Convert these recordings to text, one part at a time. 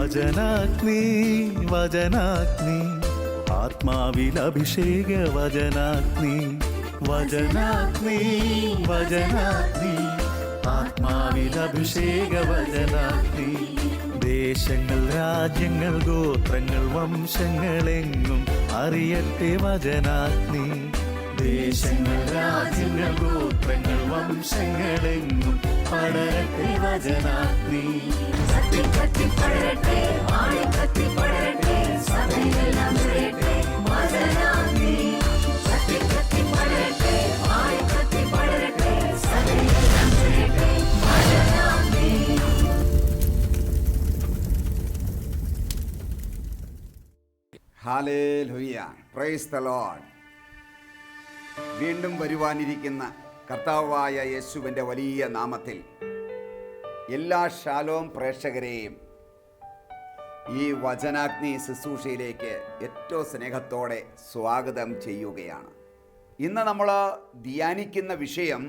വചനാഗ്നി വചനാഗ്നി ആത്മാവിൽ അഭിഷേക വചനാഗ്നി വചനാഗ്നി വചനാഗ്നി ആത്മാവിൽ അഭിഷേക വചനാഗ്നി ദേശങ്ങൾ രാജ്യങ്ങൾ ഗോത്രങ്ങൾ വംശങ്ങളെങ്ങും അറിയട്ടെ വചനാഗ്നി ദേശങ്ങൾ രാജ്യങ്ങൾ ഗോത്രങ്ങൾ വംശങ്ങളെങ്ങും പടരട്ടെ വചനാഗ്നി ഹല്ലേലൂയ, പ്രൈസ് ദി ലോർഡ്. വീണ്ടും വരുവാനിരിക്കുന്ന കർത്താവായ യേശുവിൻ്റെ വലിയ നാമത്തിൽ എല്ലാ ഷാലോം പ്രേക്ഷകരെയും ഈ വചനാഗ്നി ശുശ്രൂഷയിലേക്ക് ഏറ്റവും സ്നേഹത്തോടെ സ്വാഗതം ചെയ്യുകയാണ്. ഇന്ന് നമ്മൾ ധ്യാനിക്കുന്ന വിഷയം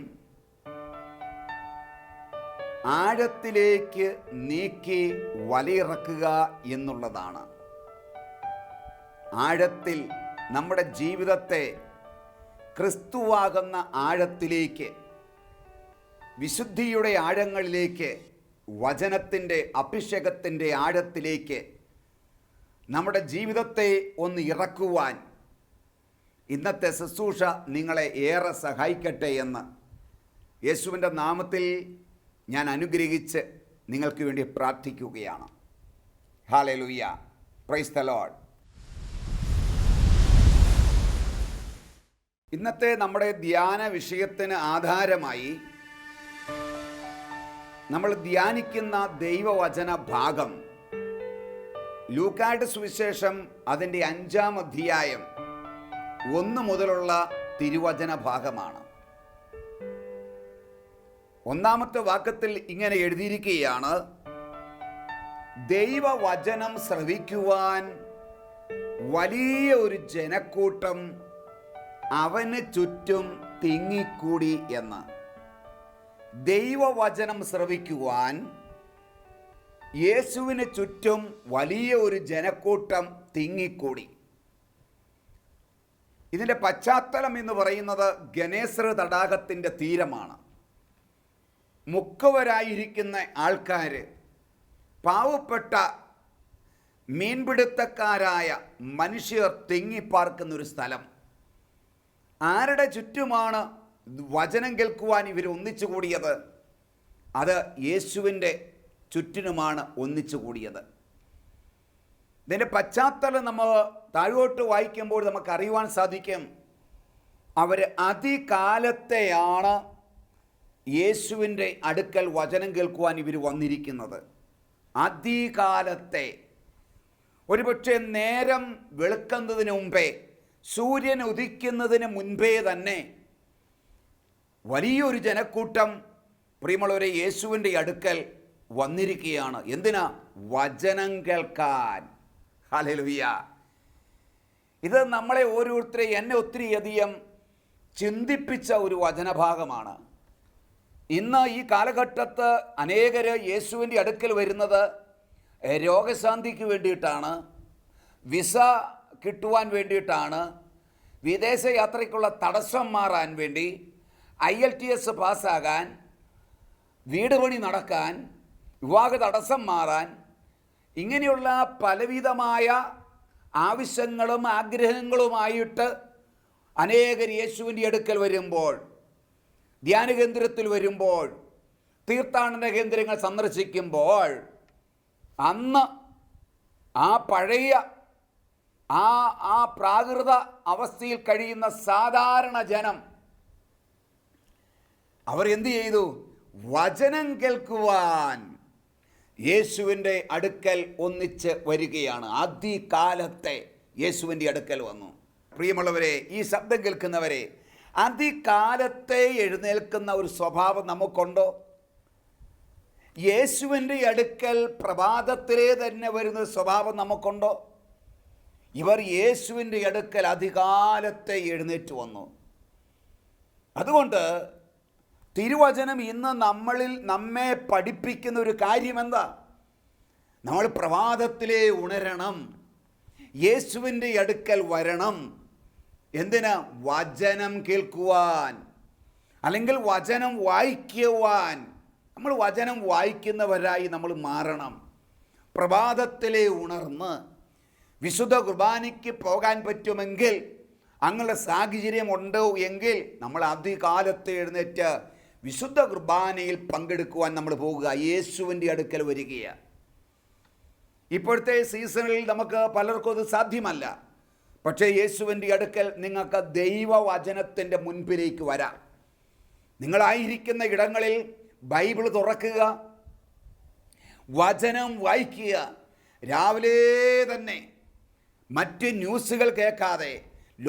ആഴത്തിലേക്ക് നീക്കി വലയിറക്കുക എന്നുള്ളതാണ്. ആഴത്തിൽ നമ്മുടെ ജീവിതത്തെ ക്രിസ്തുവാകുന്ന ആഴത്തിലേക്ക്, വിശുദ്ധിയുടെ ആഴങ്ങളിലേക്ക്, വചനത്തിൻ്റെ അഭിഷേകത്തിൻ്റെ ആഴത്തിലേക്ക് നമ്മുടെ ജീവിതത്തെ ഒന്ന് ഇറക്കുവാൻ ഇന്നത്തെ ശുശ്രൂഷ നിങ്ങളെ ഏറെ സഹായിക്കട്ടെ എന്ന് യേശുവിൻ്റെ നാമത്തിൽ ഞാൻ അനുഗ്രഹിച്ച് നിങ്ങൾക്ക് വേണ്ടി പ്രാർത്ഥിക്കുകയാണ്. Hallelujah, praise the Lord. ഇന്നത്തെ നമ്മുടെ ധ്യാന വിഷയത്തിന് ആധാരമായി നമ്മൾ ധ്യാനിക്കുന്ന ദൈവവചന ഭാഗം ലൂക്കായുടെ സുവിശേഷം അതിൻ്റെ 5-ാം അധ്യായം 1 മുതലുള്ള തിരുവചന ഭാഗമാണ്. 1-ാമത്തെ വാക്യത്തിൽ ഇങ്ങനെ എഴുതിയിരിക്കുകയാണ്: ദൈവവചനം ശ്രവിക്കുവാൻ വലിയ ഒരു ജനക്കൂട്ടം അവന് ചുറ്റും തിങ്ങിക്കൂടി എന്ന്. ദൈവവചനം ശ്രവിക്കുവാൻ യേശുവിന് ചുറ്റും വലിയ ഒരു ജനക്കൂട്ടം തിങ്ങിക്കൂടി. ഇതിൻ്റെ പശ്ചാത്തലം എന്ന് പറയുന്നത് ഗനേസർ തടാകത്തിൻ്റെ തീരമാണ്. മുക്കവരായിരിക്കുന്ന ആൾക്കാർ, പാവപ്പെട്ട മീൻപിടുത്തക്കാരായ മനുഷ്യർ തിങ്ങിപ്പാർക്കുന്നൊരു സ്ഥലം. ആരുടെ ചുറ്റുമാണ് വചനം കേൾക്കുവാൻ ഇവർ ഒന്നിച്ചു കൂടിയത്? അത് യേശുവിൻ്റെ ചുറ്റിനുമാണ് ഒന്നിച്ചു കൂടിയത്. ഇതിൻ്റെ പശ്ചാത്തലം നമ്മൾ താഴോട്ട് വായിക്കുമ്പോൾ നമുക്ക് അറിയുവാൻ സാധിക്കും. അവർ അതികാലത്തെയാണ് യേശുവിൻ്റെ അടുക്കൽ വചനം കേൾക്കുവാൻ ഇവർ വന്നിരിക്കുന്നത്. അതികാലത്തെ, ഒരുപക്ഷെ നേരം വെളുക്കുന്നതിന് മുമ്പേ, സൂര്യൻ ഉദിക്കുന്നതിന് മുൻപേ തന്നെ വലിയൊരു ജനക്കൂട്ടം പ്രിയമുള്ളവരെ യേശുവിൻ്റെ അടുക്കൽ വന്നിരിക്കുകയാണ്. എന്തിനാ? വചനം കേൾക്കാൻ. ഹല്ലേലൂയ. ഇത് നമ്മളെ ഓരോരുത്തരെയും, എന്നെ ഒത്തിരിയധികം ചിന്തിപ്പിച്ച ഒരു വചനഭാഗമാണ്. ഇന്ന് ഈ കാലഘട്ടത്ത് അനേകർ യേശുവിൻ്റെ അടുക്കൽ വരുന്നത് രോഗശാന്തിക്ക് വേണ്ടിയിട്ടാണ്, വിസ കിട്ടുവാൻ വേണ്ടിയിട്ടാണ്, വിദേശ യാത്രയ്ക്കുള്ള തടസ്സം മാറാൻ വേണ്ടി, IELTS പാസ്സാകാൻ, വീട് പണി നടക്കാൻ, വിവാഹ തടസ്സം മാറാൻ, ഇങ്ങനെയുള്ള പലവിധമായ ആവശ്യങ്ങളും ആഗ്രഹങ്ങളുമായിട്ട് അനേകർ യേശുവിൻ്റെ അടുക്കൽ വരുമ്പോൾ, ധ്യാന കേന്ദ്രത്തിൽ വരുമ്പോൾ, തീർത്ഥാടന കേന്ദ്രങ്ങൾ സന്ദർശിക്കുമ്പോൾ, അന്ന് ആ പഴയ ആ പ്രാകൃത അവസ്ഥയിൽ കഴിയുന്ന സാധാരണ ജനം അവർ എന്ത് ചെയ്തു? വചനം കേൾക്കുവാൻ യേശുവിൻ്റെ അടുക്കൽ ഒന്നിച്ച് വരികയാണ്. അതികാലത്തെ യേശുവിൻ്റെ അടുക്കൽ വന്നു. പ്രിയമുള്ളവരെ, ഈ ശബ്ദം കേൾക്കുന്നവരെ, അതികാലത്തെ എഴുന്നേൽക്കുന്ന ഒരു സ്വഭാവം നമുക്കുണ്ടോ? യേശുവിൻ്റെ അടുക്കൽ പ്രഭാതത്തിലേ തന്നെ വരുന്ന സ്വഭാവം നമുക്കുണ്ടോ? ഇവർ യേശുവിൻ്റെ അടുക്കൽ അതികാലത്തെ എഴുന്നേറ്റ് വന്നു. അതുകൊണ്ട് തിരുവചനം ഇന്ന് നമ്മെ പഠിപ്പിക്കുന്ന ഒരു കാര്യം എന്താ? നമ്മൾ പ്രഭാതത്തിലേ ഉണരണം, യേശുവിൻ്റെ അടുക്കൽ വരണം. എന്തിനാ? വചനം കേൾക്കുവാൻ, അല്ലെങ്കിൽ വചനം വായിക്കുവാൻ. നമ്മൾ വചനം വായിക്കുന്നവരായി നമ്മൾ മാറണം. പ്രഭാതത്തിലെ ഉണർന്ന് വിശുദ്ധ കുർബാനയ്ക്ക് പോകാൻ പറ്റുമെങ്കിൽ, അങ്ങനെ സാഹചര്യം ഉണ്ടോ എങ്കിൽ നമ്മൾ അതികാലത്ത് എഴുന്നേറ്റ് വിശുദ്ധ കുർബാനയിൽ പങ്കെടുക്കുവാൻ നമ്മൾ പോകുക, യേശുവിൻ്റെ അടുക്കൽ വരികയാണ്. ഇപ്പോഴത്തെ സീസണിൽ നമുക്ക് പലർക്കും അത് സാധ്യമല്ല. പക്ഷേ യേശുവിൻ്റെ അടുക്കൽ നിങ്ങൾക്ക് ദൈവവചനത്തിൻ്റെ മുൻപിലേക്ക് വരാം. നിങ്ങളായിരിക്കുന്ന ഇടങ്ങളിൽ ബൈബിൾ തുറക്കുക, വചനം വായിക്കുക. രാവിലെ തന്നെ മറ്റ് ന്യൂസുകൾ കേൾക്കാതെ,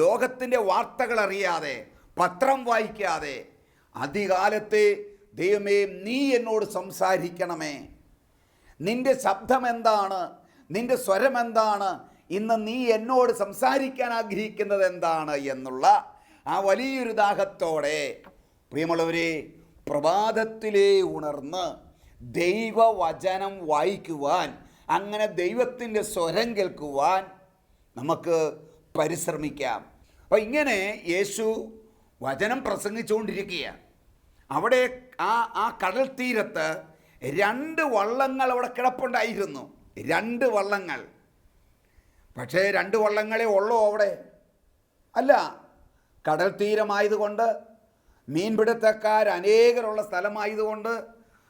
ലോകത്തിൻ്റെ വാർത്തകൾ അറിയാതെ, പത്രം വായിക്കാതെ, അതികാലത്തെ ദൈവമേ നീ എന്നോട് സംസാരിക്കണമേ, നിൻ്റെ ശബ്ദം എന്താണ്, നിൻ്റെ സ്വരം എന്താണ്, ഇന്ന് നീ എന്നോട് സംസാരിക്കാൻ ആഗ്രഹിക്കുന്നത് എന്താണ് എന്നുള്ള ആ വലിയൊരു ദാഹത്തോടെ പ്രിയമുള്ളവരെ പ്രഭാതത്തിലേ ഉണർന്ന് ദൈവവചനം വായിക്കുവാൻ, അങ്ങനെ ദൈവത്തിൻ്റെ സ്വരം കേൾക്കുവാൻ നമുക്ക് പരിശ്രമിക്കാം. അപ്പോൾ ഇങ്ങനെ യേശു വചനം പ്രസംഗിച്ചുകൊണ്ടിരിക്കുകയാണ്. അവിടെ ആ കടൽ തീരത്ത് 2 വള്ളങ്ങൾ അവിടെ കിടപ്പുണ്ടായിരുന്നു. 2 വള്ളങ്ങൾ. പക്ഷേ 2 വള്ളങ്ങളെ ഉള്ളൂ അവിടെ. അല്ല, കടൽ തീരമായതുകൊണ്ട്, മീൻപിടുത്തക്കാർ അനേകരുള്ള സ്ഥലമായതുകൊണ്ട്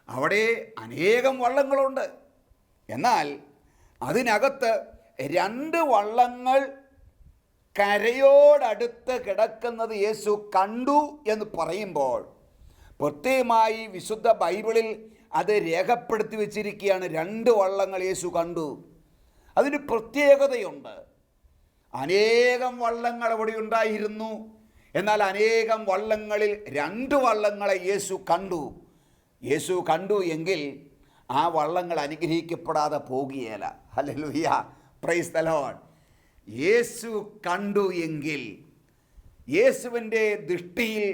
അവിടെ അനേകം വള്ളങ്ങളുണ്ട്. എന്നാൽ അതിനകത്ത് 2 വള്ളങ്ങൾ കരയോടടുത്ത് കിടക്കുന്നത് യേശു കണ്ടു എന്ന് പറയുമ്പോൾ, പ്രത്യേകമായി വിശുദ്ധ ബൈബിളിൽ അത് രേഖപ്പെടുത്തി വച്ചിരിക്കുകയാണ്. 2 വള്ളങ്ങൾ യേശു കണ്ടു. അതിന് പ്രത്യേകതയുണ്ട്. അനേകം വള്ളങ്ങൾ അവിടെ ഉണ്ടായിരുന്നു. എന്നാൽ അനേകം വള്ളങ്ങളിൽ 2 വള്ളങ്ങളെ യേശു കണ്ടു. യേശു കണ്ടു എങ്കിൽ ആ വള്ളങ്ങൾ അനുഗ്രഹിക്കപ്പെടാതെ പോകുകയില്ല. Hallelujah, praise the lord. Yesu കണ്ടു എങ്കിൽ, യേശുവിൻ്റെ ദൃഷ്ടിയിൽ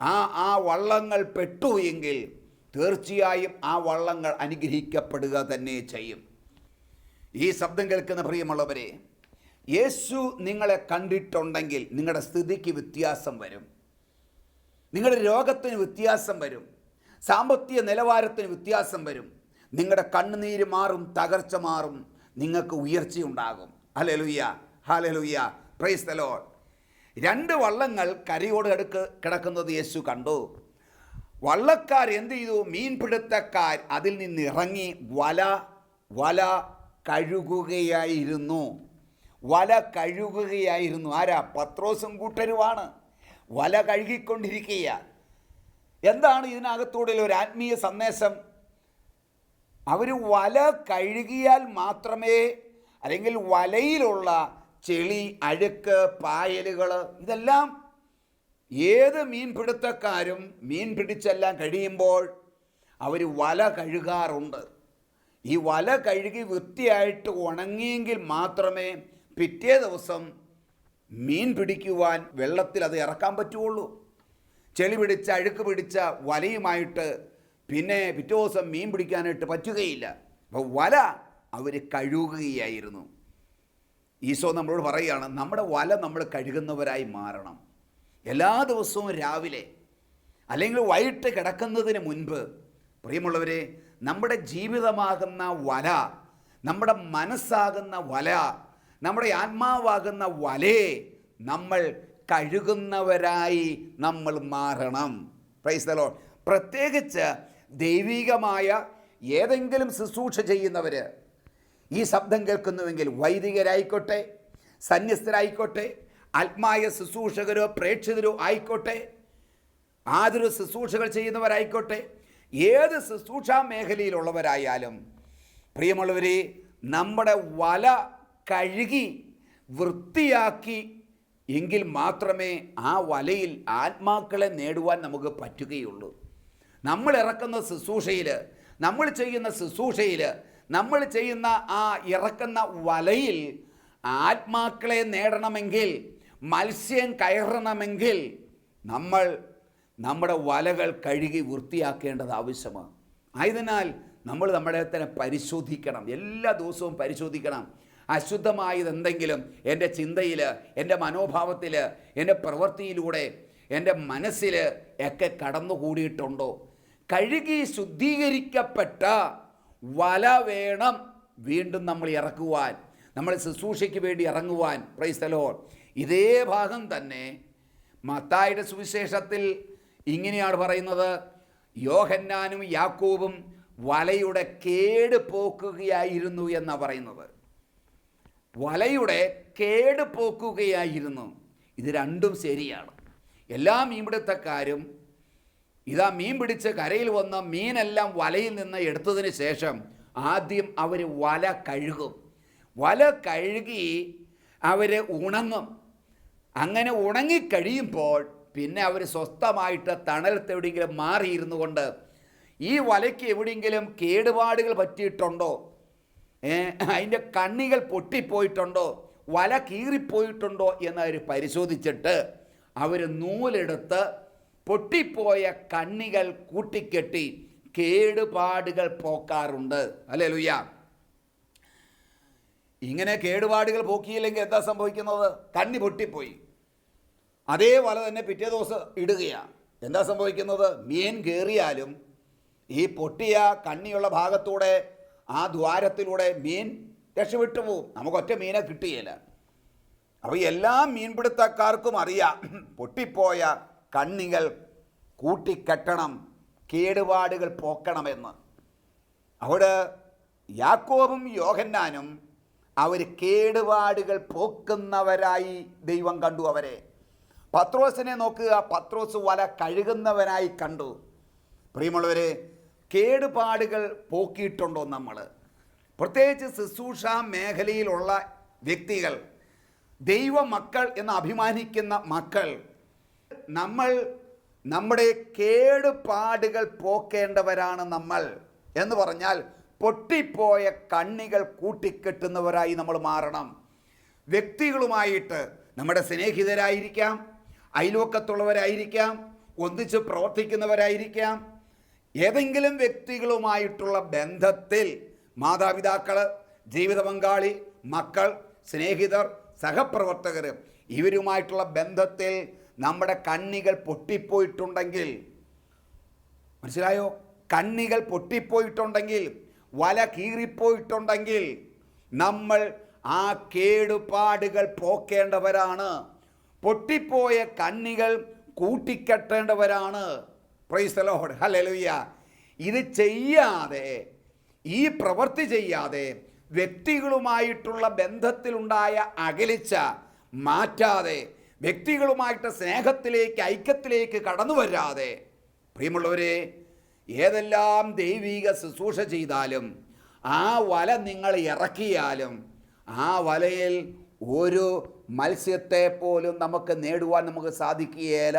ആ വള്ളങ്ങൾ പെട്ടു എങ്കിൽ തീർച്ചയായും ആ വള്ളങ്ങൾ അനുഗ്രഹിക്കപ്പെടുക തന്നെ ചെയ്യും. ഈ ശബ്ദം കേൾക്കുന്ന പ്രിയമുള്ളവരെ, യേശു നിങ്ങളെ കണ്ടിട്ടുണ്ടെങ്കിൽ നിങ്ങളുടെ സ്ഥിതിക്ക് വ്യത്യാസം വരും, നിങ്ങളുടെ രോഗത്തിന് വ്യത്യാസം വരും, സാമ്പത്തിക നിലവാരത്തിന് വ്യത്യാസം വരും, നിങ്ങളുടെ കണ്ണുനീര് മാറും, തകർച്ച മാറും, നിങ്ങൾക്ക് ഉയർച്ചയുണ്ടാകും. Hallelujah, hallelujah, praise the lord. 2 വള്ളങ്ങൾ കരയോട് കിടക്കുന്നത് യേശു കണ്ടു. വള്ളക്കാർ എന്ത് ചെയ്തു? മീൻപിടുത്തക്കാർ അതിൽ നിന്ന് ഇറങ്ങി വല കഴുകുകയായിരുന്നു. വല കഴുകുകയായിരുന്നു. ആരാ? പത്രോസും കൂട്ടരുമാണ് വല കഴുകിക്കൊണ്ടിരിക്കുക. എന്താണ് ഇതിനകത്തൂടെ ഒരു ആത്മീയ സന്ദേശം? അവർ വല കഴുകിയാൽ മാത്രമേ, അല്ലെങ്കിൽ വലയിലുള്ള ചെളി, അഴുക്ക്, പായലുകൾ, ഇതെല്ലാം ഏത് മീൻപിടുത്തക്കാരും മീൻ പിടിച്ചെല്ലാം കഴിയുമ്പോൾ അവർ വല കഴുകാറുണ്ട്. ഈ വല കഴുകി വൃത്തിയായിട്ട് ഉണങ്ങിയെങ്കിൽ മാത്രമേ പിറ്റേ ദിവസം മീൻ പിടിക്കുവാൻ വെള്ളത്തിൽ അത് ഇറക്കാൻ പറ്റുള്ളൂ. ചെളി പിടിച്ച, അഴുക്ക് പിടിച്ച വലയുമായിട്ട് പിന്നെ പിറ്റേ ദിവസം മീൻ പിടിക്കാനായിട്ട് പറ്റുകയില്ല. അപ്പോൾ വല അവർ കഴുകുകയായിരുന്നു. ഈശോ നമ്മളോട് പറയുകയാണ്, നമ്മുടെ വല നമ്മൾ കഴുകുന്നവരായി മാറണം. എല്ലാ ദിവസവും രാവിലെ അല്ലെങ്കിൽ വൈകിട്ട് കിടക്കുന്നതിന് മുൻപ് പ്രിയമുള്ളവരെ, നമ്മുടെ ജീവിതമാകുന്ന വല, നമ്മുടെ മനസ്സാകുന്ന വല, നമ്മുടെ ആത്മാവാകുന്ന വലയെ നമ്മൾ കഴുകുന്നവരായി നമ്മൾ മാറണം. Price the Lord. പ്രത്യേകിച്ച് ദൈവികമായ ഏതെങ്കിലും ശുശ്രൂഷ ചെയ്യുന്നവർ ഈ ശബ്ദം കേൾക്കുന്നുവെങ്കിൽ, വൈദികരായിക്കോട്ടെ, സന്യസ്തരായിക്കോട്ടെ, ആത്മായ ശുശ്രൂഷകരോ പ്രേക്ഷിതരോ ആയിക്കോട്ടെ, ആതൊരു ശുശ്രൂഷകൾ ചെയ്യുന്നവരായിക്കോട്ടെ, ഏത് ശുശ്രൂഷാ മേഖലയിലുള്ളവരായാലും പ്രിയമുള്ളവരെ, നമ്മുടെ വല കഴുകി വൃത്തിയാക്കി എങ്കിൽ മാത്രമേ ആ വലയിൽ ആത്മാക്കളെ നേടുവാൻ നമുക്ക് പറ്റുകയുള്ളൂ. നമ്മൾ ഇറക്കുന്ന ശുശ്രൂഷയിൽ, നമ്മൾ ചെയ്യുന്ന ശുശ്രൂഷയിൽ, നമ്മൾ ചെയ്യുന്ന ആ ഇറക്കുന്ന വലയിൽ ആത്മാക്കളെ നേടണമെങ്കിൽ, മത്സ്യം കയറണമെങ്കിൽ നമ്മൾ നമ്മുടെ വലകൾ കഴുകി വൃത്തിയാക്കേണ്ടത് ആവശ്യമാണ്. ആയതിനാൽ നമ്മൾ നമ്മളെ തന്നെ പരിശോധിക്കണം, എല്ലാ ദിവസവും പരിശോധിക്കണം. അശുദ്ധമായത് എന്തെങ്കിലും എൻ്റെ ചിന്തയിൽ, എൻ്റെ മനോഭാവത്തിൽ, എൻ്റെ പ്രവൃത്തിയിലൂടെ, എൻ്റെ മനസ്സിൽ ഒക്കെ കടന്നുകൂടിയിട്ടുണ്ടോ? കഴുകി ശുദ്ധീകരിക്കപ്പെട്ട വല വേണം വീണ്ടും നമ്മൾ ഇറക്കുവാൻ, നമ്മൾ ശുശ്രൂഷയ്ക്ക് വേണ്ടി ഇറങ്ങുവാൻ. Price the Lord. ഇതേ ഭാഗം തന്നെ മത്തായിയുടെ സുവിശേഷത്തിൽ ഇങ്ങനെയാണ് പറയുന്നത്. യോഹന്നാനും യാക്കോബും വലയുടെ കേട് പോക്കുകയായിരുന്നു എന്നാണ് പറയുന്നത്. വലയുടെ കേട് പോക്കുകയായിരുന്നു. ഇത് രണ്ടും ശരിയാണ്. എല്ലാ മീൻപിടുത്തക്കാരും ഇതാ മീൻ പിടിച്ച് കരയിൽ വന്ന് മീനെല്ലാം വലയിൽ നിന്ന് എടുത്തതിന് ശേഷം ആദ്യം അവർ വല കഴുകും. വല കഴുകി അവർ ഉണങ്ങും. അങ്ങനെ ഉണങ്ങിക്കഴിയുമ്പോൾ പിന്നെ അവർ സ്വസ്ഥമായിട്ട് തണലത്ത് എവിടെയെങ്കിലും മാറിയിരുന്നു കൊണ്ട് ഈ വലയ്ക്ക് എവിടെയെങ്കിലും കേടുപാടുകൾ പറ്റിയിട്ടുണ്ടോ, അതിൻ്റെ കണ്ണികൾ പൊട്ടിപ്പോയിട്ടുണ്ടോ, വല കീറിപ്പോയിട്ടുണ്ടോ എന്നവർ പരിശോധിച്ചിട്ട് അവർ നൂലെടുത്ത് പൊട്ടിപ്പോയ കണ്ണികൾ കൂട്ടിക്കെട്ടി കേടുപാടുകൾ പോക്കാറുണ്ട്. ഹല്ലേലൂയ. ഇങ്ങനെ കേടുപാടുകൾ പോക്കിയില്ലെങ്കിൽ എന്താ സംഭവിക്കുന്നത്? കണ്ണി പൊട്ടിപ്പോയി. അതേ വല തന്നെ പിറ്റേ ദിവസം ഇടുകയാണ്. എന്താ സംഭവിക്കുന്നത്? മീൻ കയറിയാലും ഈ പൊട്ടിയ കണ്ണിയുള്ള ഭാഗത്തൂടെ, ആ ദ്വാരത്തിലൂടെ മീൻ രക്ഷപ്പെട്ടു പോവും. നമുക്കൊറ്റ മീനെ കിട്ടുകയില്ല. അപ്പോൾ എല്ലാ മീൻപിടുത്തക്കാർക്കും അറിയാം പൊട്ടിപ്പോയ കണ്ണികൾ കൂട്ടിക്കെട്ടണം, കേടുപാടുകൾ പോക്കണമെന്ന്. അവിടെ യാക്കോബും യോഹന്നാനും അവർ കേടുപാടുകൾ പോക്കുന്നവരായി ദൈവം കണ്ടു അവരെ. പത്രോസിനെ നോക്കുക, പത്രോസ് വല കഴുകുന്നവനായി കണ്ടു. പ്രിയമുള്ളവരെ, കേടുപാടുകൾ പോക്കിയിട്ടുണ്ടോ നമ്മൾ? പ്രത്യേകിച്ച് ശുശ്രൂഷ മേഖലയിലുള്ള വ്യക്തികൾ, ദൈവമക്കൾ എന്ന് അഭിമാനിക്കുന്ന മക്കൾ, നമ്മൾ നമ്മുടെ കേടുപാടുകൾ പോക്കേണ്ടവരാണ്. നമ്മൾ എന്ന് പറഞ്ഞാൽ പൊട്ടിപ്പോയ കണ്ണികൾ കൂട്ടിക്കെട്ടുന്നവരായി നമ്മൾ മാറണം. വ്യക്തികളുമായിട്ട്, നമ്മുടെ സ്നേഹിതരായിരിക്കാം, അയൽവക്കത്തുള്ളവരായിരിക്കാം, ഒന്നിച്ച് പ്രവർത്തിക്കുന്നവരായിരിക്കാം, ഏതെങ്കിലും വ്യക്തികളുമായിട്ടുള്ള ബന്ധത്തിൽ മാതാപിതാക്കൾ, ജീവിത പങ്കാളി, മക്കൾ, സ്നേഹിതർ, സഹപ്രവർത്തകർ, ഇവരുമായിട്ടുള്ള ബന്ധത്തിൽ നമ്മുടെ കണ്ണികൾ പൊട്ടിപ്പോയിട്ടുണ്ടെങ്കിൽ, മനസ്സിലായോ? കണ്ണികൾ പൊട്ടിപ്പോയിട്ടുണ്ടെങ്കിൽ, വല കീറിപ്പോയിട്ടുണ്ടെങ്കിൽ നമ്മൾ ആ കേടുപാടുകൾ പോക്കേണ്ടവരാണ്. പൊട്ടിപ്പോയ കണ്ണികൾ കൂട്ടിക്കെട്ടേണ്ടവരാണ്. Praise the lord. ഹല്ലേലൂയ. ഇത് ചെയ്യാതെ, ഈ പ്രവൃത്തി ചെയ്യാതെ, വ്യക്തികളുമായിട്ടുള്ള ബന്ധത്തിലുണ്ടായ അകലിച്ച മാറ്റാതെ, വ്യക്തികളുമായിട്ട് സ്നേഹത്തിലേക്ക്, ഐക്യത്തിലേക്ക് കടന്നു വരാതെ, പ്രിയമുള്ളവരെ, ഏതെല്ലാം ദൈവിക ശുശ്രൂഷ ചെയ്താലും, ആ വല നിങ്ങൾ ഇറക്കിയാലും, ആ വലയിൽ ഒരു മത്സ്യത്തെ പോലും നമുക്ക് നേടുവാൻ നമുക്ക് സാധിക്കുകയില്ല.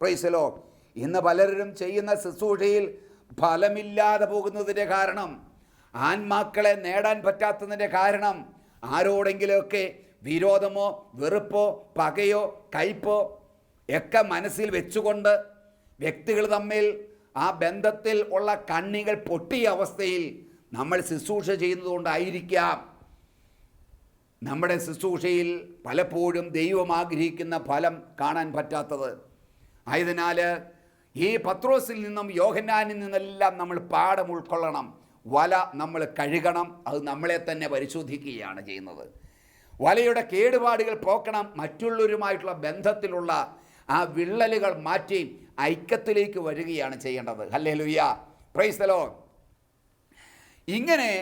Price the Lord. ഇന്ന് പലരും ചെയ്യുന്ന ശുശ്രൂഷയിൽ ഫലമില്ലാതെ പോകുന്നതിൻ്റെ കാരണം, ആത്മാക്കളെ നേടാൻ പറ്റാത്തതിൻ്റെ കാരണം, ആരോടെങ്കിലുമൊക്കെ വിരോധമോ വെറുപ്പോ പകയോ കയ്പോ ഒക്കെ മനസ്സിൽ വെച്ചുകൊണ്ട് വ്യക്തികൾ തമ്മിൽ ആ ബന്ധത്തിൽ ഉള്ള കണ്ണികൾ പൊട്ടിയ അവസ്ഥയിൽ നമ്മൾ ശുശ്രൂഷ ചെയ്യുന്നതുകൊണ്ടായിരിക്കാം നമ്മുടെ ശുശ്രൂഷയിൽ പലപ്പോഴും ദൈവം ആഗ്രഹിക്കുന്ന ഫലം കാണാൻ പറ്റാത്തത്. ആയതിനാൽ ഈ പത്രോസിൽ നിന്നും യോഹന്നാനിൽ നിന്നെല്ലാം നമ്മൾ പാഠം ഉൾക്കൊള്ളണം. വല നമ്മൾ കഴുകണം. അത് നമ്മളെ തന്നെ പരിശോധിക്കുകയാണ് ചെയ്യുന്നത്. വലയുടെ കേടുപാടുകൾ പോക്കണം. മറ്റുള്ളവരുമായിട്ടുള്ള ബന്ധത്തിലുള്ള ആ വിള്ളലുകൾ മാറ്റി ഐക്യത്തിലേക്ക് വരികയാണ് ചെയ്യേണ്ടത്. ഹല്ലേലൂയ. Praise the Lord. ഇങ്ങനെ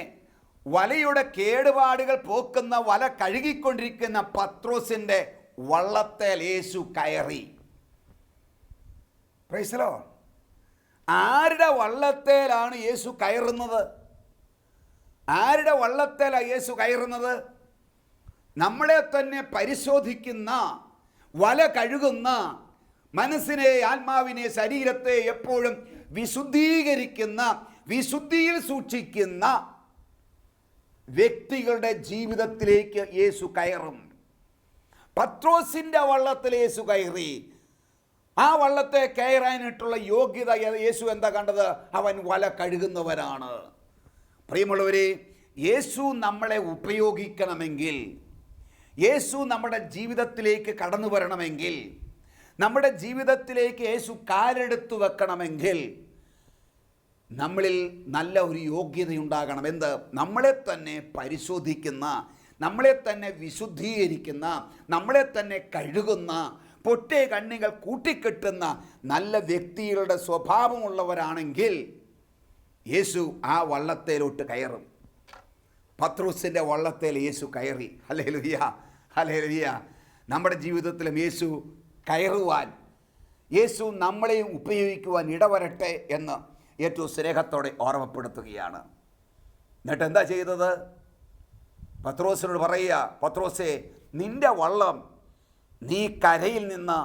വലയുടെ കേടുപാടുകൾ പോക്കുന്ന, വല കഴുകിക്കൊണ്ടിരിക്കുന്ന പത്രോസിൻ്റെ വള്ളത്തേൽ യേശു കയറി. Price the Lord. ആരുടെ വള്ളത്തേലാണ് യേശു കയറുന്നത്? ആരുടെ വള്ളത്തേലാണ് യേശു കയറുന്നത്? നമ്മളെ തന്നെ പരിശോധിക്കുന്ന, വല കഴുകുന്ന, മനസ്സിനെ, ആത്മാവിനെ, ശരീരത്തെ എപ്പോഴും വിശുദ്ധീകരിക്കുന്ന, വിശുദ്ധിയിൽ സൂക്ഷിക്കുന്ന വ്യക്തികളുടെ ജീവിതത്തിലേക്ക് യേശു കയറും. പത്രോസിൻ്റെ വള്ളത്തിൽ യേശു കയറി. ആ വള്ളത്തെ കയറാനായിട്ടുള്ള യോഗ്യത യേശു എന്താ കണ്ടത്? അവൻ വല കഴുകുന്നവരാണ്. പ്രിയമുള്ളവരെ, യേശു നമ്മളെ ഉപയോഗിക്കണമെങ്കിൽ, യേശു നമ്മുടെ ജീവിതത്തിലേക്ക് കടന്നു വരണമെങ്കിൽ, നമ്മുടെ ജീവിതത്തിലേക്ക് യേശു കാലെടുത്തു വെക്കണമെങ്കിൽ നമ്മളിൽ നല്ല ഒരു യോഗ്യതയുണ്ടാകണം. എന്ത്? നമ്മളെ തന്നെ പരിശോധിക്കുന്ന, നമ്മളെ തന്നെ വിശുദ്ധീകരിക്കുന്ന, നമ്മളെ തന്നെ കഴുകുന്ന, പൊട്ടേ കണ്ണികൾ കൂട്ടിക്കെട്ടുന്ന നല്ല വ്യക്തികളുടെ സ്വഭാവമുള്ളവരാണെങ്കിൽ യേശു ആ വള്ളത്തേലോട്ട് കയറും. പത്രോസിൻ്റെ വള്ളത്തേൽ യേശു കയറി. Hallelujah, hallelujah. നമ്മുടെ ജീവിതത്തിലും യേശു കയറുവാൻ, യേശു നമ്മളെയും ഉപയോഗിക്കുവാൻ ഇടവരട്ടെ എന്ന് ഏറ്റവും സ്നേഹത്തോടെ ഓർമ്മപ്പെടുത്തുകയാണ്. എന്നിട്ട് എന്താ ചെയ്തത്? പത്രോസിനോട് പറയുക, പത്രോസേ, നിന്റെ വള്ളം നീ കരയിൽ നിന്ന്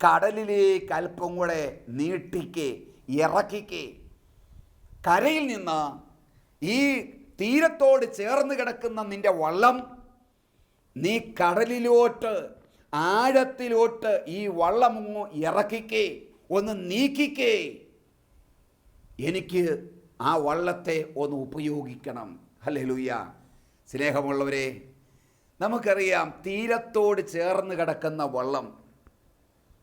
കടലിലേക്ക് അല്പം കൂടെ നീട്ടിക്ക്, ഇറക്കിക്ക്. കരയിൽ നിന്ന് ഈ തീരത്തോട് ചേർന്ന് കിടക്കുന്ന നിന്റെ വള്ളം നീ കടലിലോട്ട്, ആഴത്തിലോട്ട് ഈ വള്ളം ഇറക്കിക്കേ, ഒന്ന് നീക്കിക്കേ. എനിക്ക് ആ വള്ളത്തെ ഒന്ന് ഉപയോഗിക്കണം. ഹല്ലേലൂയ. സ്നേഹമുള്ളവരെ, നമുക്കറിയാം തീരത്തോട് ചേർന്ന് കിടക്കുന്ന വള്ളം,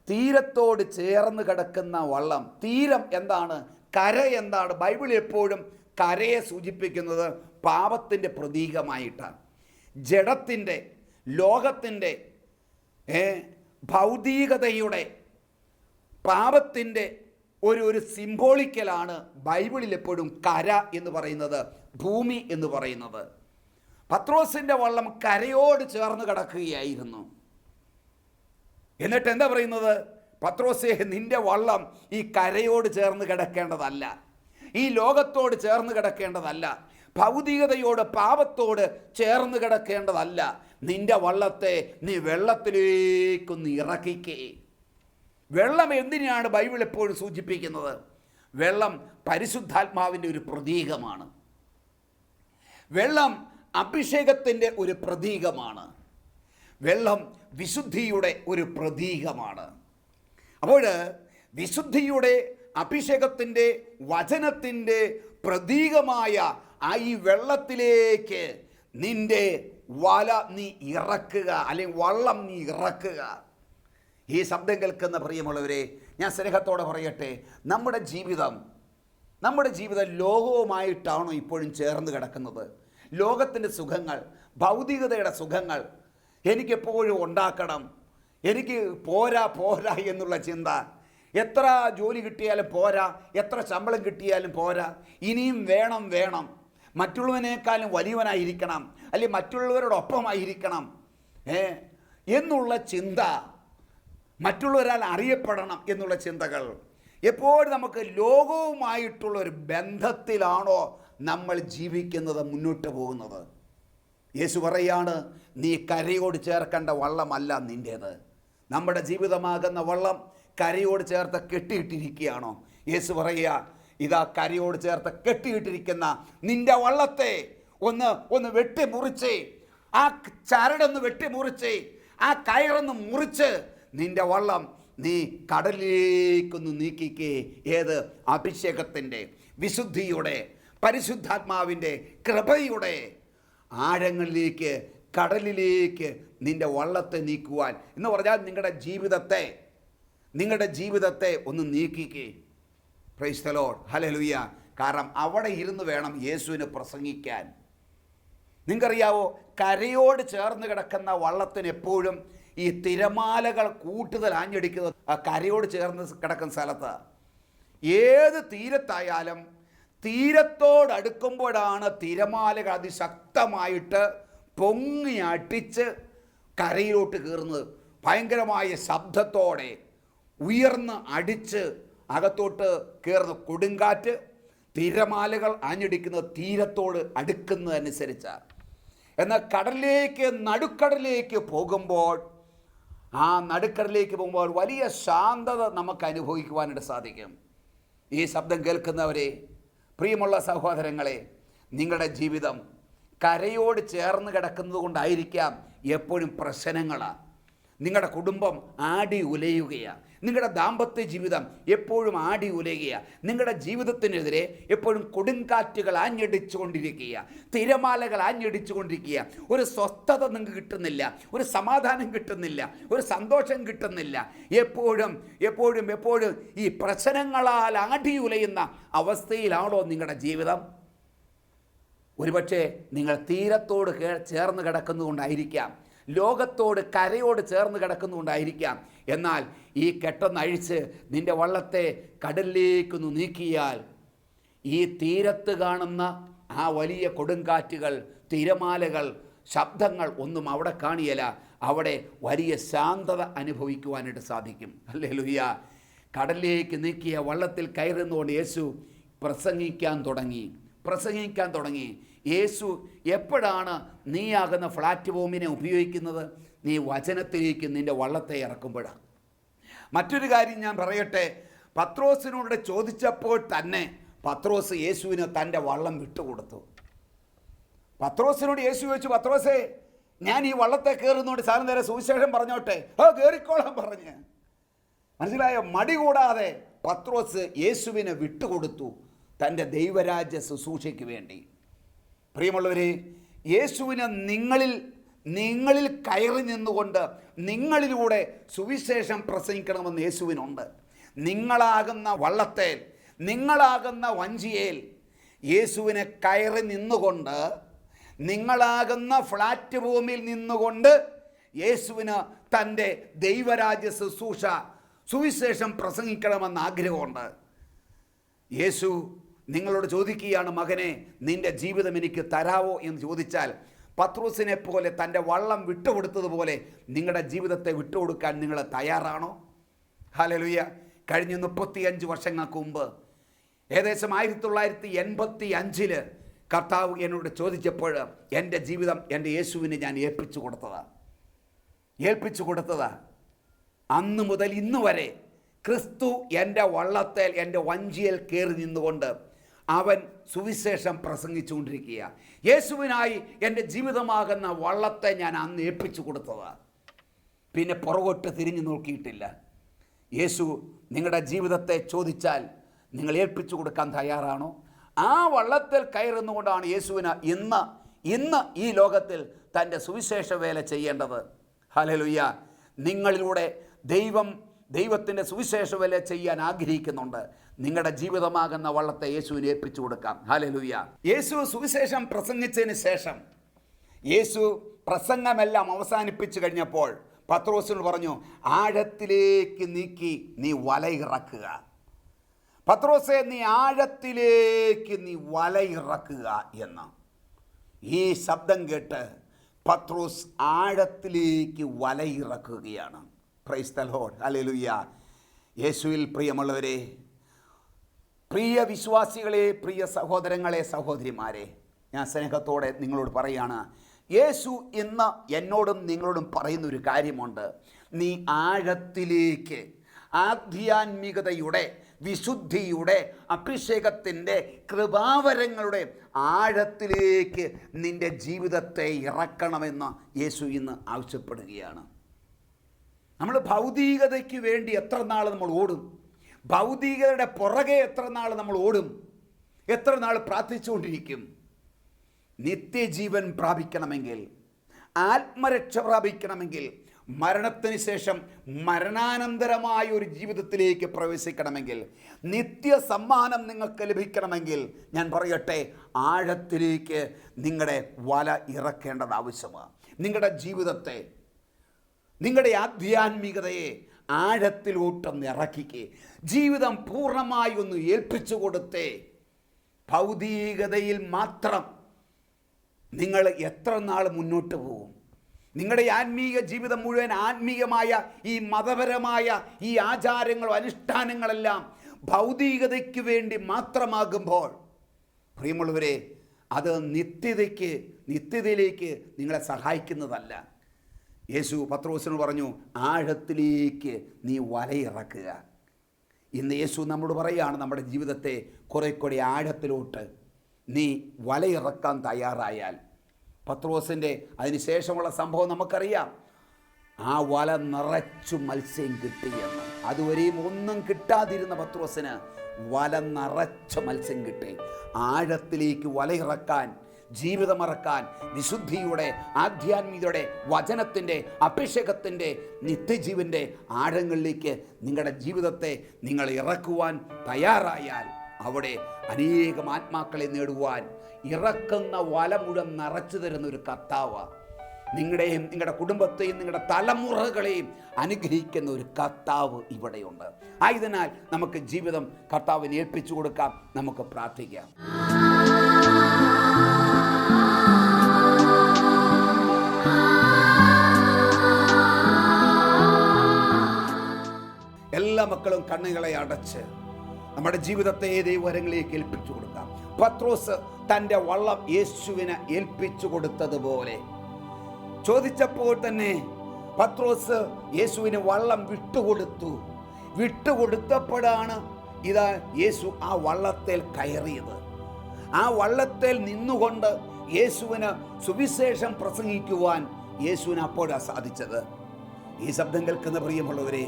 തീരത്തോട് ചേർന്ന് കിടക്കുന്ന വള്ളം. തീരം എന്താണ്? കര എന്താണ്? ബൈബിൾ എപ്പോഴും കരയെ സൂചിപ്പിക്കുന്നത് പാപത്തിൻ്റെ പ്രതീകമായിട്ടാണ്. ജഡത്തിൻ്റെ, ലോകത്തിൻ്റെ, ഭൗതികതയുടെ, പാപത്തിൻ്റെ ഒരു സിംബോളിക്കലാണ് ബൈബിളിൽ എപ്പോഴും കര എന്ന് പറയുന്നത്, ഭൂമി എന്ന് പറയുന്നത്. പത്രോസിൻ്റെ വള്ളം കരയോട് ചേർന്ന് കിടക്കുകയായിരുന്നു. എന്നിട്ട് എന്താ പറയുന്നത്? പത്രോസേ, നിന്റെ വള്ളം ഈ കരയോട് ചേർന്ന് കിടക്കേണ്ടതല്ല, ഈ ലോകത്തോട് ചേർന്ന് കിടക്കേണ്ടതല്ല, ഭൗതികതയോട്, പാപത്തോട് ചേർന്ന് കിടക്കേണ്ടതല്ല. നിന്റെ വള്ളത്തെ നീ വെള്ളത്തിലേക്കൊന്ന് ഇറക്കിക്കേ. വെള്ളം എന്തിനാണ് ബൈബിൾ എപ്പോഴും സൂചിപ്പിക്കുന്നത്? വെള്ളം പരിശുദ്ധാത്മാവിൻ്റെ ഒരു പ്രതീകമാണ്. വെള്ളം അഭിഷേകത്തിൻ്റെ ഒരു പ്രതീകമാണ്. വെള്ളം വിശുദ്ധിയുടെ ഒരു പ്രതീകമാണ്. അപ്പോൾ വിശുദ്ധിയുടെ, അഭിഷേകത്തിൻ്റെ, വചനത്തിൻ്റെ പ്രതീകമായ ആ ഈ വെള്ളത്തിലേക്ക് നിന്റെ വല നീ ഇറക്കുക, അല്ലെങ്കിൽ വള്ളം നീ ഇറക്കുക. ഈ ശബ്ദം കേൾക്കുന്ന പ്രിയമുള്ളവരെ, ഞാൻ സ്നേഹത്തോടെ പറയട്ടെ, നമ്മുടെ ജീവിതം ലോകവുമായിട്ടാണോ ഇപ്പോഴും ചേർന്ന് കിടക്കുന്നത്? ലോകത്തിൻ്റെ സുഖങ്ങൾ, ഭൗതികതയുടെ സുഖങ്ങൾ എനിക്കെപ്പോഴും ഉണ്ടാക്കണം, എനിക്ക് പോരാ പോരാ എന്നുള്ള ചിന്ത. എത്ര ജോലി കിട്ടിയാലും പോരാ, എത്ര ശമ്പളം കിട്ടിയാലും പോരാ, ഇനിയും വേണം വേണം, മറ്റുള്ളവനേക്കാളും വലിയവനായിരിക്കണം, അല്ലെങ്കിൽ മറ്റുള്ളവരോടൊപ്പമായിരിക്കണം എന്നുള്ള ചിന്ത, മറ്റുള്ളവരാൽ അറിയപ്പെടണം എന്നുള്ള ചിന്തകൾ. എപ്പോഴും നമുക്ക് ലോകവുമായിട്ടുള്ള ഒരു ബന്ധത്തിലാണോ നമ്മൾ ജീവിക്കുന്നത്, മുന്നോട്ട് പോകുന്നത്? യേശു പറയാണ്, നീ കരയോട് ചേർക്കേണ്ട വള്ളമല്ല നിൻ്റേത്. നമ്മുടെ ജീവിതമാകുന്ന വള്ളം കരയോട് ചേർത്ത് കെട്ടിയിട്ടിരിക്കുകയാണോ? യേശു പറയുക, ഇതാ കരയോട് ചേർത്ത് കെട്ടിയിട്ടിരിക്കുന്ന നിന്റെ വള്ളത്തെ ഒന്ന് വെട്ടിമുറിച്ച്, ആ ചരടൊന്ന് വെട്ടിമുറിച്ച്, ആ കയറൊന്ന് മുറിച്ച് നിന്റെ വള്ളം നീ കടലിലേക്കൊന്ന് നീക്കിക്കേ. ഏത്? അഭിഷേകത്തിൻ്റെ, വിശുദ്ധിയുടെ, പരിശുദ്ധാത്മാവിൻ്റെ, കൃപയുടെ ആഴങ്ങളിലേക്ക്, കടലിലേക്ക് നിന്റെ വള്ളത്തെ നീക്കുവാൻ എന്ന് പറഞ്ഞാൽ നിങ്ങളുടെ ജീവിതത്തെ ഒന്ന് നീക്കിക്കേ. Praise the lord, hallelujah. കാരണം അവിടെ ഇരുന്ന് വേണം യേശുവിന് പ്രസംഗിക്കാൻ. നിങ്ങൾക്കറിയാവോ, കരയോട് ചേർന്ന് കിടക്കുന്ന വള്ളത്തിന് എപ്പോഴും ഈ തിരമാലകൾ കൂടുതൽ ആഞ്ഞടിക്കുന്നത് ആ കരയോട് ചേർന്ന് കിടക്കുന്ന സ്ഥലത്ത്. ഏത് തീരത്തായാലും തീരത്തോടടുക്കുമ്പോഴാണ് തിരമാലകൾ അതിശക്തമായിട്ട് പൊങ്ങി അടിച്ച് കരയിലോട്ട് കയറുന്നത്. ഭയങ്കരമായ ശബ്ദത്തോടെ ഉയർന്ന് അടിച്ച് അകത്തോട്ട് കയറുന്ന കൊടുങ്കാറ്റ്, തിരമാലകൾ ആഞ്ഞടിക്കുന്നത് തീരത്തോട് അടുക്കുന്നതനുസരിച്ചാണ്. എന്നാൽ നടുക്കടലിലേക്ക് പോകുമ്പോൾ, ആ നടുക്കടലിലേക്ക് പോകുമ്പോൾ വലിയ ശാന്തത നമുക്ക് അനുഭവിക്കുവാനായിട്ട് സാധിക്കും. ഈ ശബ്ദം കേൾക്കുന്നവരെ, പ്രിയമുള്ള സഹോദരങ്ങളെ, നിങ്ങളുടെ ജീവിതം കരയോട് ചേർന്ന് കിടക്കുന്നത് കൊണ്ടായിരിക്കാം എപ്പോഴും പ്രശ്നങ്ങളാണ്. നിങ്ങളുടെ കുടുംബം ആടി ഉലയുകയാണ്. നിങ്ങളുടെ ദാമ്പത്യ ജീവിതം എപ്പോഴും ആടി ഉലയുകയാണ്. നിങ്ങളുടെ ജീവിതത്തിനെതിരെ എപ്പോഴും കൊടുങ്കാറ്റുകൾ ആഞ്ഞടിച്ചുകൊണ്ടിരിക്കുക, തിരമാലകൾ ആഞ്ഞടിച്ചുകൊണ്ടിരിക്കുക. ഒരു സ്വസ്ഥത നിങ്ങൾക്ക് കിട്ടുന്നില്ല, ഒരു സമാധാനം കിട്ടുന്നില്ല, ഒരു സന്തോഷം കിട്ടുന്നില്ല. എപ്പോഴും എപ്പോഴും എപ്പോഴും ഈ പ്രശ്നങ്ങളാൽ ആടി ഉലയുന്ന അവസ്ഥയിലാണോ നിങ്ങളുടെ ജീവിതം? ഒരുപക്ഷെ നിങ്ങൾ തീരത്തോട് ചേർന്ന് കിടക്കുന്നതുകൊണ്ടായിരിക്കാം, ലോകത്തോട് കരയോട് ചേർന്ന് കിടക്കുന്നതുകൊണ്ടായിരിക്കാം. എന്നാൽ ഈ കെട്ടൊന്നഴിച്ച് നിന്റെ വള്ളത്തെ കടലിലേക്കൊന്ന് നീക്കിയാൽ ഈ തീരത്ത് കാണുന്ന ആ വലിയ കൊടുങ്കാറ്റുകൾ, തിരമാലകൾ, ശബ്ദങ്ങൾ ഒന്നും അവിടെ കാണിയല്ല. അവിടെ വലിയ ശാന്തത അനുഭവിക്കുവാനായിട്ട് സാധിക്കും. ഹല്ലേലൂയ. കടലിലേക്ക് നീക്കിയ വള്ളത്തിൽ കയറുന്നതുകൊണ്ട് യേശു പ്രസംഗിക്കാൻ തുടങ്ങി. യേശു എപ്പോഴാണ് നീയാകുന്ന പ്ലാറ്റ്ഫോമിനെ ഉപയോഗിക്കുന്നത്? നീ വചനത്തിലേക്ക് നിൻ്റെ വള്ളത്തെ ഇറക്കുമ്പോഴാണ്. മറ്റൊരു കാര്യം ഞാൻ പറയട്ടെ, പത്രോസിനോട് ചോദിച്ചപ്പോൾ തന്നെ പത്രോസ് യേശുവിന് തൻ്റെ വള്ളം വിട്ടുകൊടുത്തു. പത്രോസിനോട് യേശു ചോദിച്ചു, പത്രോസേ, ഞാൻ ഈ വള്ളത്തെ കയറുന്നോണ്ട് സാധനം നേരെ സുവിശേഷം പറഞ്ഞോട്ടെ? കയറിക്കോളാൻ പറഞ്ഞ്. മനസ്സിലായോ? മടി കൂടാതെ പത്രോസ് യേശുവിനെ വിട്ടുകൊടുത്തു തൻ്റെ ദൈവരാജ്യ ശുശ്രൂഷയ്ക്ക് വേണ്ടി. പ്രിയമുള്ളവരെ, യേശുവിന് നിങ്ങളിൽ കയറി നിന്നുകൊണ്ട് നിങ്ങളിലൂടെ സുവിശേഷം പ്രസംഗിക്കണമെന്ന് യേശുവിനുണ്ട്. നിങ്ങളാകുന്ന വള്ളത്തേൽ, നിങ്ങളാകുന്ന വഞ്ചിയേൽ യേശുവിനെ കയറി നിന്നുകൊണ്ട്, നിങ്ങളാകുന്ന പ്ലാറ്റ്ഫോമിൽ നിന്നുകൊണ്ട് യേശുവിന് തൻ്റെ ദൈവരാജ്യ ശുശ്രൂഷ, സുവിശേഷം പ്രസംഗിക്കണമെന്ന് ആഗ്രഹമുണ്ട്. യേശു നിങ്ങളോട് ചോദിക്കുകയാണ്, മകനെ, നിൻ്റെ ജീവിതം എനിക്ക് തരാവോ എന്ന് ചോദിച്ചാൽ, പത്രോസിനെ പോലെ തൻ്റെ വള്ളം വിട്ടുകൊടുത്തതുപോലെ നിങ്ങളുടെ ജീവിതത്തെ വിട്ടുകൊടുക്കാൻ നിങ്ങൾ തയ്യാറാണോ? ഹല്ലേലൂയ. കഴിഞ്ഞ 35 വർഷങ്ങൾക്ക് മുമ്പ്, ഏകദേശം 1985 കർത്താവ് എന്നോട് ചോദിച്ചപ്പോൾ എൻ്റെ ജീവിതം എൻ്റെ യേശുവിന് ഞാൻ ഏൽപ്പിച്ചു കൊടുത്തതാ. അന്ന് മുതൽ ഇന്ന് വരെ ക്രിസ്തു എൻ്റെ വള്ളത്തേൽ, എൻ്റെ വഞ്ചിയിൽ കയറി നിന്നുകൊണ്ട് അവൻ സുവിശേഷം പ്രസംഗിച്ചുകൊണ്ടിരിക്കുക. യേശുവിനായി എൻ്റെ ജീവിതമാകുന്ന വള്ളത്തെ ഞാൻ അന്ന് ഏൽപ്പിച്ചു കൊടുത്തതാണ്. പിന്നെ പുറകോട്ട് തിരിഞ്ഞു നോക്കിയിട്ടില്ല. യേശു നിങ്ങളുടെ ജീവിതത്തെ ചോദിച്ചാൽ നിങ്ങൾ ഏൽപ്പിച്ചു കൊടുക്കാൻ തയ്യാറാണോ? ആ വള്ളത്തിൽ കയറുന്നുകൊണ്ടാണ് യേശുവിന് ഇന്ന് ഈ ലോകത്തിൽ തൻ്റെ സുവിശേഷ വേല ചെയ്യേണ്ടത്. ഹല്ലേലൂയ. നിങ്ങളിലൂടെ ദൈവത്തിൻ്റെ സുവിശേഷ വേല ചെയ്യാൻ ആഗ്രഹിക്കുന്നുണ്ട്. നിങ്ങളുടെ ജീവിതമാകുന്ന വള്ളത്തെ യേശുവിന് ഏൽപ്പിച്ചു കൊടുക്കാം. ഹല്ലേലൂയ. യേശു സുവിശേഷം പ്രസംഗിച്ചതിന് ശേഷം, യേശു പ്രസംഗമെല്ലാം അവസാനിപ്പിച്ചു കഴിഞ്ഞപ്പോൾ പത്രോസിനോട് പറഞ്ഞു, ആഴത്തിലേക്ക് നീക്കി നീ വലയിറക്കുക. പത്രോസേ, നീ ആഴത്തിലേക്ക് നീ വലയിറക്കുക എന്ന്. ഈ ശബ്ദം കേട്ട് പത്രോസ് ആഴത്തിലേക്ക് വലയിറക്കുകയാണ്. Praise the lord. ഹല്ലേലൂയ. യേശുവിൽ പ്രിയമുള്ളവരെ, പ്രിയ വിശ്വാസികളെ, പ്രിയ സഹോദരങ്ങളെ, സഹോദരിമാരെ, ഞാൻ സ്നേഹത്തോടെ നിങ്ങളോട് പറയുകയാണ്, യേശു ഇന്ന് എന്നോടും നിങ്ങളോടും പറയുന്നൊരു കാര്യമുണ്ട്. നീ ആഴത്തിലേക്ക്, ആധ്യാത്മികതയുടെ, വിശുദ്ധിയുടെ, അഭിഷേകത്തിൻ്റെ, കൃപാവരങ്ങളുടെ ആഴത്തിലേക്ക് നിൻ്റെ ജീവിതത്തെ ഇറക്കണമെന്ന് യേശു ഇന്ന് ആവശ്യപ്പെടുകയാണ്. നമ്മൾ ഭൗതികതയ്ക്ക് വേണ്ടി എത്ര നാൾ നമ്മൾ ഓടും? ഭൗതികതയുടെ പുറകെ എത്ര നാൾ നമ്മൾ ഓടും? എത്ര നാൾ പ്രാർത്ഥിച്ചുകൊണ്ടിരിക്കും? നിത്യജീവൻ പ്രാപിക്കണമെങ്കിൽ, ആത്മരക്ഷ പ്രാപിക്കണമെങ്കിൽ, മരണത്തിന് ശേഷം മരണാനന്തരമായ ഒരു ജീവിതത്തിലേക്ക് പ്രവേശിക്കണമെങ്കിൽ, നിത്യസമ്മാനം നിങ്ങൾക്ക് ലഭിക്കണമെങ്കിൽ, ഞാൻ പറയട്ടെ, ആഴത്തിലേക്ക് നിങ്ങളുടെ വല ഇറക്കേണ്ടത് ആവശ്യമാണ്. നിങ്ങളുടെ ജീവിതത്തെ, നിങ്ങളുടെ ആധ്യാത്മികതയെ ആഴത്തിലോട്ടൊന്ന് ഇറക്കിക്കേ. ജീവിതം പൂർണ്ണമായി ഒന്ന് ഏൽപ്പിച്ചു കൊടുത്തേ. ഭൗതികതയിൽ മാത്രം നിങ്ങൾ എത്ര നാൾ മുന്നോട്ട് പോകും? നിങ്ങളുടെ ആത്മീയ ജീവിതം മുഴുവൻ ആത്മീയമായ ഈ മതപരമായ ഈ ആചാരങ്ങളും അനുഷ്ഠാനങ്ങളെല്ലാം ഭൗതികതയ്ക്ക് വേണ്ടി മാത്രമാകുമ്പോൾ, പ്രിയമുള്ളവരെ, അത് നിത്യതയിലേക്ക് നിങ്ങളെ സഹായിക്കുന്നതല്ല. യേശു പത്രോസിനോട് പറഞ്ഞു, ആഴത്തിലേക്ക് നീ വലയിറക്കുക. ഇന്ന് യേശു നമ്മോട് പറയുകയാണ്, നമ്മുടെ ജീവിതത്തെ കുറേക്കൂടി ആഴത്തിലോട്ട് നീ വലയിറക്കാൻ തയ്യാറായാൽ. പത്രോസിൻ്റെ അതിനുശേഷമുള്ള സംഭവം നമുക്കറിയാം. ആ വല നിറച്ചു മത്സ്യം കിട്ടിയെന്ന്. അതുവരെയും ഒന്നും കിട്ടാതിരുന്ന പത്രോസിന് വല നിറച്ച മത്സ്യം കിട്ടി. ആഴത്തിലേക്ക് വലയിറക്കാൻ, ജീവിതമിറക്കാൻ, വിശുദ്ധിയുടെ, ആധ്യാത്മികതയുടെ, വചനത്തിൻ്റെ, അഭിഷേകത്തിൻ്റെ, നിത്യജീവൻ്റെ ആഴങ്ങളിലേക്ക് നിങ്ങളുടെ ജീവിതത്തെ നിങ്ങൾ ഇറക്കുവാൻ തയ്യാറായാൽ അവിടെ അനേകം ആത്മാക്കളെ നേടുവാൻ ഇറക്കുന്ന വല മുഴുവൻ നിറച്ചു തരുന്ന ഒരു കർത്താവ്, നിങ്ങളുടെയും നിങ്ങളുടെ കുടുംബത്തെയും നിങ്ങളുടെ തലമുറകളെയും അനുഗ്രഹിക്കുന്ന ഒരു കർത്താവ് ഇവിടെയുണ്ട്. ആയതിനാൽ നമുക്ക് ജീവിതം കർത്താവിന് ഏൽപ്പിച്ചു കൊടുക്കാം. നമുക്ക് പ്രാർത്ഥിക്കാം. എല്ലാ മക്കളും കണ്ണുകളെ അടച്ച് നമ്മുടെ ജീവിതത്തെ ദൈവകരങ്ങളിലേക്ക് ഏൽപ്പിച്ചു കൊടുക്കാം. പത്രോസ് തൻ്റെ വള്ളം യേശുവിനെ ഏൽപ്പിച്ചു കൊടുത്തതുപോലെ ചോദിച്ചപ്പോൾ തന്നെ പത്രോസ് യേശുവിന് വള്ളം വിട്ടുകൊടുത്തപ്പോഴാണ് ഇതാ യേശു ആ വള്ളത്തിൽ കയറിയത്. ആ വള്ളത്തിൽ നിന്നുകൊണ്ട് യേശുവിന് സുവിശേഷം പ്രസംഗിക്കുവാൻ യേശുവിന് അപ്പോഴാണ് സാധിച്ചത്. ഈ ശബ്ദം കേൾക്കുന്ന പ്രിയമുള്ളവരെ,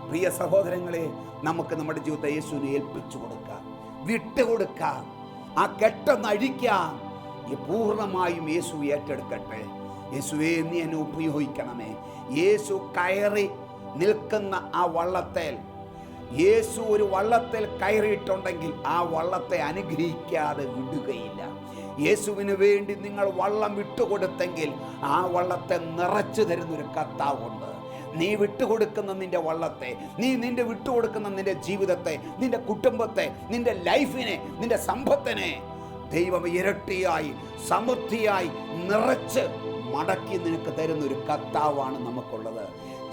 പ്രിയ സഹോദരങ്ങളെ, നമുക്ക് നമ്മുടെ ജീവിതത്തെ യേശുവിനെ ഏൽപ്പിച്ചു കൊടുക്കാം, വിട്ടുകൊടുക്കാം, ആ കെട്ടെന്നഴിക്കാം. പൂർണ്ണമായും യേശു ഏറ്റെടുക്കട്ടെ. യേശുവേ, നീ എന്നെ ഉപയോഗിക്കണമേ. യേശു കയറി നിൽക്കുന്ന ആ വള്ളത്തിൽ, യേശു ഒരു വള്ളത്തിൽ കയറിയിട്ടുണ്ടെങ്കിൽ ആ വള്ളത്തെ അനുഗ്രഹിക്കാതെ വിടുകയില്ല. യേശുവിന് വേണ്ടി നിങ്ങൾ വള്ളം വിട്ടുകൊടുത്തെങ്കിൽ ആ വള്ളത്തെ നിറച്ചു തരുന്നൊരു കർത്താവുണ്ട്. നീ വിട്ടുകൊടുക്കുന്ന നിന്റെ വള്ളത്തെ, നിന്റെ വിട്ടുകൊടുക്കുന്ന നിന്റെ ജീവിതത്തെ, നിന്റെ കുടുംബത്തെ, നിന്റെ ലൈഫിനെ, നിന്റെ സമ്പത്തിനെ ദൈവം ഇരട്ടിയായി സമൃദ്ധിയായി നിറച്ച് മടക്കി നിനക്ക് തരുന്ന ഒരു കർത്താവാണ് നമുക്കുള്ളത്.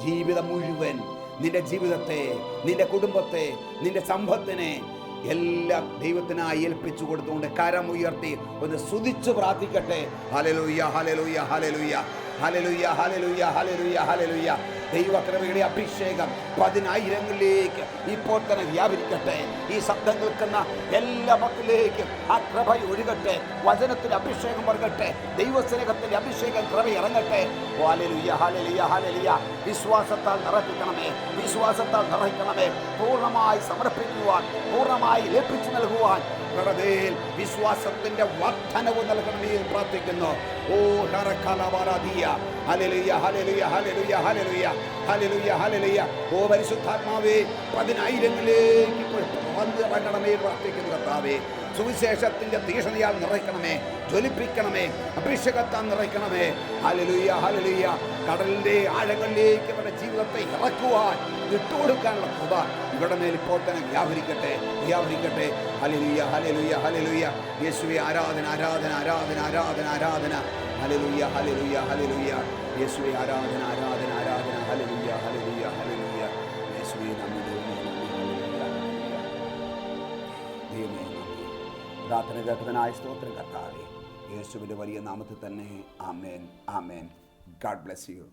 ജീവിതം മുഴുവൻ നിന്റെ ജീവിതത്തെ, നിന്റെ കുടുംബത്തെ, നിന്റെ സമ്പത്തിനെ എല്ലാം ദൈവത്തിനായി ഏൽപ്പിച്ചു കൊടുത്തുകൊണ്ട് കരം ഉയർത്തി ഒന്ന് സ്തുതിച്ച് പ്രാർത്ഥിക്കട്ടെ. Hallelujah, hallelujah, hallelujah, hallelujah, hallelujah, hallelujah, hallelujah. ദൈവകൃപയുടെ അഭിഷേകം 10,000ങ്ങളിലേക്ക് ഇപ്പോൾ തന്നെ വ്യാപരിക്കട്ടെ. ഈ ശബ്ദം കേൾക്കുന്ന എല്ലാ മക്കളിലേക്കും ആ കൃപ ഒഴുകട്ടെ. വചനത്തിന്റെ അഭിഷേകം വർഗട്ടെ. ദൈവസ്നേഹത്തിന്റെ അഭിഷേകം കൃപ ഇറങ്ങട്ടെ. Hallelujah, hallelujah, hallelujah. വിശ്വാസത്താൽ നിറയ്ക്കണമേ, വിശ്വാസത്താൽ നിറയ്ക്കണമേ. പൂർണ്ണമായി സമർപ്പിക്കുവാൻ, പൂർണ്ണമായി ലഭിച്ചു നൽകുവാൻ കടവേൽ വിശ്വാസത്തിന്റെ വർധനവ് നൽകണമേ എന്ന് പ്രാർത്ഥിക്കുന്നു. ഓ ഹരഖലബാരാദിയ, hallelujah, hallelujah, hallelujah, hallelujah, hallelujah, hallelujah. ഓ പരിശുദ്ധാത്മാവേ, 10,000ങ്ങളിലേക്ക് ഇറങ്ങണമേ പ്രാർത്ഥിക്കുന്നു കർത്താവേ. സുവിശേഷത്തിന്റെ തീഷ്ണതയാൽ നിറയ്ക്കണമേ, ജ്വലിപ്പിക്കണമേ, അഭിഷേകത്താൽ നിറയ്ക്കണമേ. Hallelujah, hallelujah. കടലിന്റെ ആഴങ്ങളിലേക്ക് അവരുടെ ജീവിതത്തെ ഇറക്കുവാൻ, വിട്ടുകൊടുക്കാനുള്ള കൃപ ഇവിടെ മേൽ ഇപ്പോൾ തന്നെ വ്യാപരിക്കട്ടെ, വ്യാപരിക്കട്ടെ. Hallelujah, hallelujah, hallelujah. യേശുവേ, ആരാധന, ആരാധന, ആരാധന, ആരാധന, ആരാധന. Hallelujah, hallelujah, hallelujah. യേശുവേ, ആരാധന, ആരാധന, ആരാധന. Hallelujah, hallelujah, hallelujah. യേശുവേ, നന്ദി, ദൈവമേ നന്ദി. പ്രാർത്ഥന കേട്ടതിനായ സ്തോത്രം കർത്താവേ. യേശുവിന്റെ വലിയ നാമത്തിൽ തന്നെ ആമേൻ, ആമേൻ. God bless you.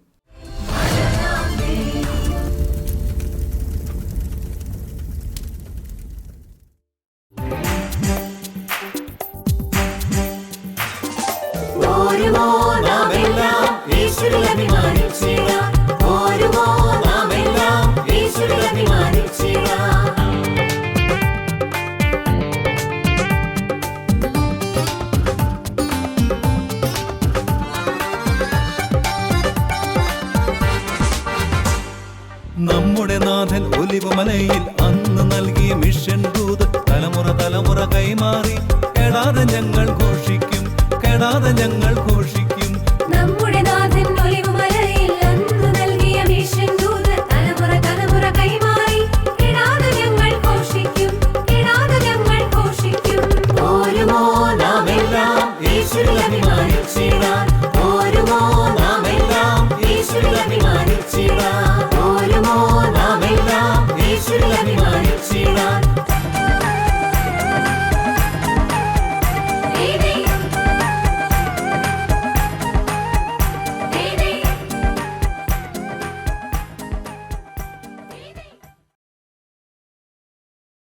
നമ്മുടെ നാഥൻ ഒലിവുമലയിൽ അന്ന് നൽകിയ മിഷൻ ദൂത് തലമുറ തലമുറ കൈമാറി കെടാതെ ഞങ്ങൾ ഘോഷിക്കും, കെടാതെ ഞങ്ങൾ